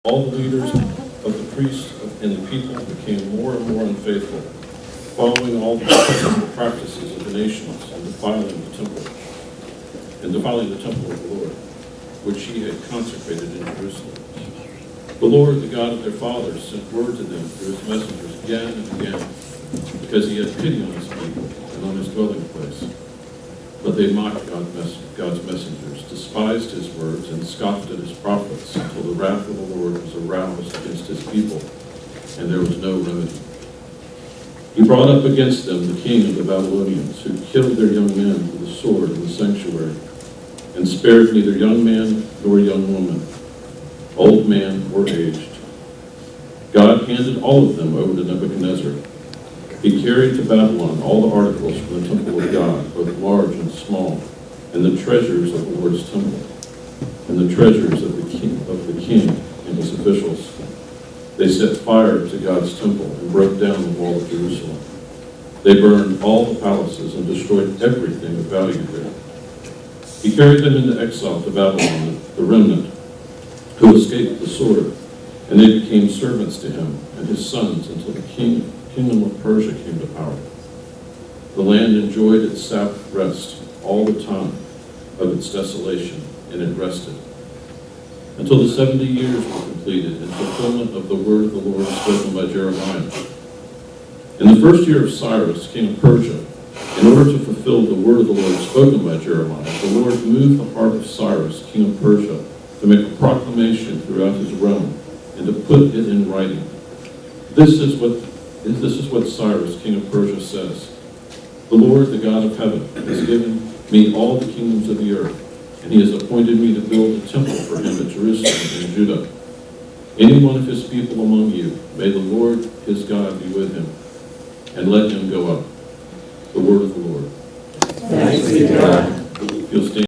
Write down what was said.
All the leaders of the priests and the people became more and more unfaithful, following all the practices of the nations and defiling the temple of the Lord, which he had consecrated in Jerusalem. The Lord, the God of their fathers, sent word to them through his messengers again and again, because he had pity on his people and on his dwelling place. But they mocked God's messengers, despised his words, and scoffed at his prophets, until the wrath of the Lord was aroused against his people, and there was no remedy. He brought up against them the king of the Babylonians, who killed their young men with the sword in the sanctuary, and spared neither young man nor young woman, old man or aged. God handed all of them over to Nebuchadnezzar. He carried to Babylon all the articles from the temple of God, both large and small, and the treasures of the Lord's temple, and the treasures of the king and his officials. They set fire to God's temple and broke down the wall of Jerusalem. They burned all the palaces and destroyed everything of value there. He carried them into exile to Babylon, the remnant who escaped the sword, and they became servants to him and his sons until the kingdom of Persia came to power. The land enjoyed its Sabbath rest all the time of its desolation, and it rested until the 70 years were completed in fulfillment of the word of the Lord spoken by Jeremiah. In the first year of Cyrus, king of Persia, in order to fulfill the word of the Lord spoken by Jeremiah, the Lord moved the heart of Cyrus, king of Persia, to make a proclamation throughout his realm and to put it in writing. This is what Cyrus, king of Persia, says. The Lord, the God of heaven, has given me all the kingdoms of the earth, and he has appointed me to build a temple for him at Jerusalem and Judah. Any one of his people among you, may the Lord his God be with him, and let him go up. The word of the Lord. Thanks be to God. You'll stand.